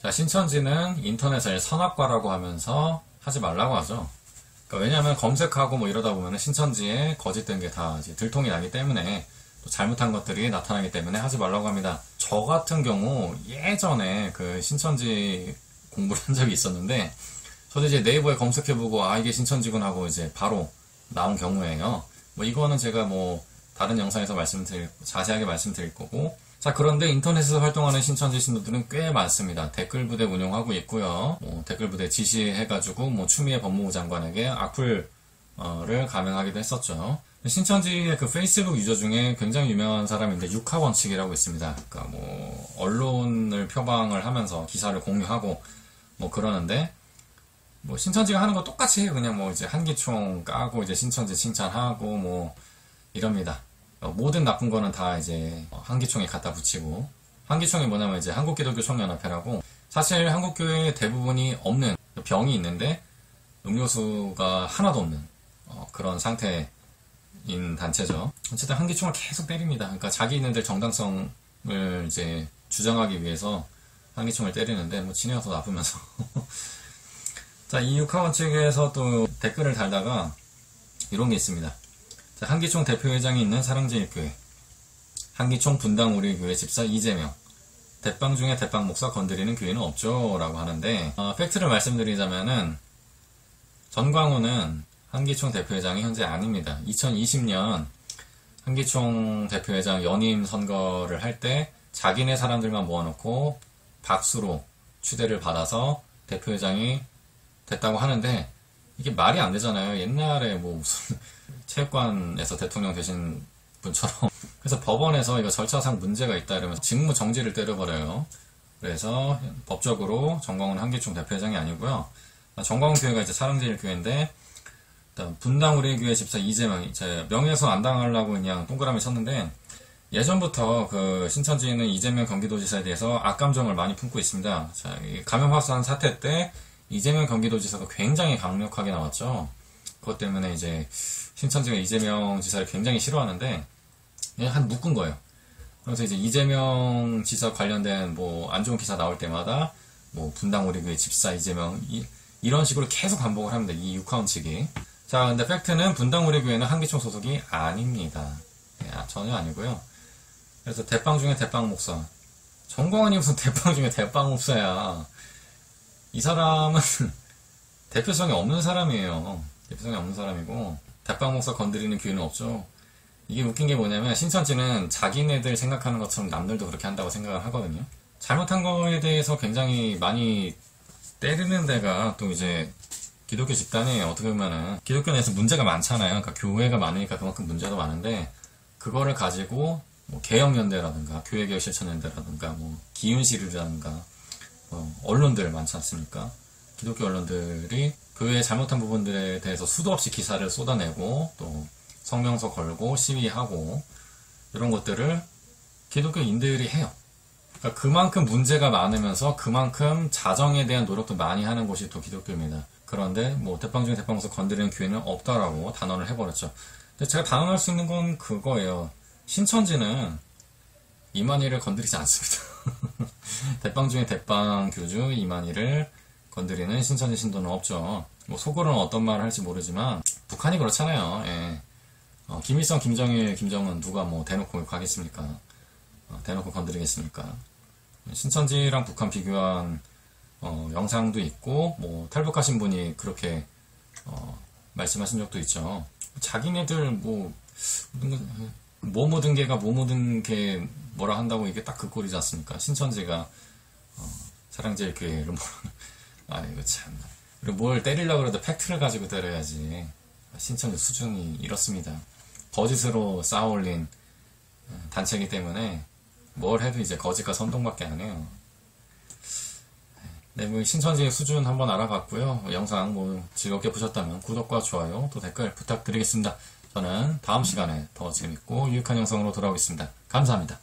자, 신천지는 인터넷을 선악과라고 하면서 하지 말라고 하죠. 그러니까 왜냐하면 검색하고 뭐 이러다 보면 신천지에 거짓된 게 다 이제 들통이 나기 때문에 또 잘못한 것들이 나타나기 때문에 하지 말라고 합니다. 저 같은 경우 예전에 그 신천지 공부를 한 적이 있었는데 저도 이제 네이버에 검색해보고 아 이게 신천지군 하고 이제 바로 나온 경우에요. 뭐 이거는 제가 뭐 다른 영상에서 자세하게 말씀드릴 거고. 자, 그런데 인터넷에서 활동하는 신천지 신도들은 꽤 많습니다. 댓글 부대 운영하고 있고요. 뭐 댓글 부대 지시해가지고 뭐 추미애 법무부 장관에게 악플을 감행하기도 했었죠. 신천지의 그 페이스북 유저 중에 굉장히 유명한 사람인데 육하 원칙이라고 있습니다. 그러니까 뭐 언론을 표방을 하면서 기사를 공유하고 뭐 그러는데 뭐 신천지가 하는 거 똑같이 해요. 그냥 뭐 이제 한기총 까고 이제 신천지 칭찬하고 뭐 이럽니다. 모든 나쁜 거는 다 이제 한기총에 갖다 붙이고, 한기총이 뭐냐면 이제 한국기독교총연합회라고, 사실 한국교회 대부분이 없는 병이 있는데 음료수가 하나도 없는 그런 상태인 단체죠. 어쨌든 한기총을 계속 때립니다. 그러니까 자기네들 정당성을 이제 주장하기 위해서 한기총을 때리는데 뭐 지네가 더 나쁘면서. 자, 이 육하원 측에서 또 댓글을 달다가 이런 게 있습니다. 한기총 대표회장이 있는 사랑제일교회, 한기총 분당 우리교회 집사 이재명, 대빵 중에 대빵 목사 건드리는 교회는 없죠 라고 하는데, 팩트를 말씀드리자면은 전광훈은 한기총 대표회장이 현재 아닙니다. 2020년 한기총 대표회장 연임 선거를 할 때 자기네 사람들만 모아놓고 박수로 추대를 받아서 대표회장이 됐다고 하는데 이게 말이 안 되잖아요. 옛날에 뭐 무슨 체육관에서 대통령 되신 분처럼. 그래서 법원에서 이거 절차상 문제가 있다 이러면서 직무 정지를 때려버려요. 그래서 법적으로 정광훈 한기총 대표회장이 아니고요. 정광훈 교회가 이제 사랑제일교회인데 분당 우리교회 집사 이재명, 이제 명예훼손 안 당하려고 그냥 동그라미 쳤는데 예전부터 그 신천지는 이재명 경기도지사에 대해서 악감정을 많이 품고 있습니다. 자, 감염 확산 사태 때 이재명 경기도지사가 굉장히 강력하게 나왔죠. 그것 때문에 이제 신천지가 이재명 지사를 굉장히 싫어하는데 한 묶은 거예요. 그래서 이제 이재명 지사 관련된 뭐 안 좋은 기사 나올 때마다 뭐 분당 우리교회 집사 이재명 이런 식으로 계속 반복을 합니다. 이 육하원 측이. 자, 근데 팩트는 분당 우리교회는 한기총 소속이 아닙니다. 전혀 아니고요. 그래서 대빵 중에 대빵 목사. 정광훈이 무슨 대빵 중에 대빵 목사야. 이 사람은 대표성이 없는 사람이에요. 대표성이 없는 사람이고 대빵 목사 건드리는 교회는 없죠. 이게 웃긴 게 뭐냐면 신천지는 자기네들 생각하는 것처럼 남들도 그렇게 한다고 생각을 하거든요. 잘못한 거에 대해서 굉장히 많이 때리는 데가 또 이제 기독교 집단이에요. 어떻게 보면은 기독교 내에서 문제가 많잖아요. 그러니까 교회가 많으니까 그만큼 문제도 많은데 그거를 가지고 뭐 개혁연대라든가 교회개혁실천연대라든가 뭐 기윤실이라든가 언론들 많지 않습니까? 기독교 언론들이 교회의 잘못한 부분들에 대해서 수도 없이 기사를 쏟아내고 또 성명서 걸고 시위하고 이런 것들을 기독교인들이 해요. 그러니까 그만큼 문제가 많으면서 그만큼 자정에 대한 노력도 많이 하는 곳이 또 기독교입니다. 그런데 뭐 대빵 중에 대빵 목사 건드리는 교회는 없다라고 단언을 해버렸죠. 근데 제가 단언할 수 있는 건 그거예요. 신천지는 이만희를 건드리지 않습니다. 대빵 중에 대빵 교주 이만희를 건드리는 신천지 신도는 없죠. 뭐 속으로는 어떤 말을 할지 모르지만 북한이 그렇잖아요. 예. 김일성, 김정일, 김정은 누가 뭐 대놓고 욕하겠습니까? 대놓고 건드리겠습니까? 신천지랑 북한 비교한 영상도 있고 뭐 탈북하신 분이 그렇게 말씀하신 적도 있죠. 자기네들 뭐 묻은 개가 뭐 묻은 개 뭐라 한다고 이게 딱 그 꼴이지 않습니까? 신천지가 사랑제일교회를 뭐라 이거 참. 그리고 뭘 때리려고 그래도 팩트를 가지고 때려야지. 신천지 수준이 이렇습니다. 거짓으로 쌓아올린 단체이기 때문에 뭘 해도 이제 거짓과 선동밖에 안 해요. 네, 뭐 신천지의 수준 한번 알아봤고요. 영상 뭐 즐겁게 보셨다면 구독과 좋아요 또 댓글 부탁드리겠습니다. 저는 다음 시간에 더 재밌고 유익한 영상으로 돌아오겠습니다. 감사합니다.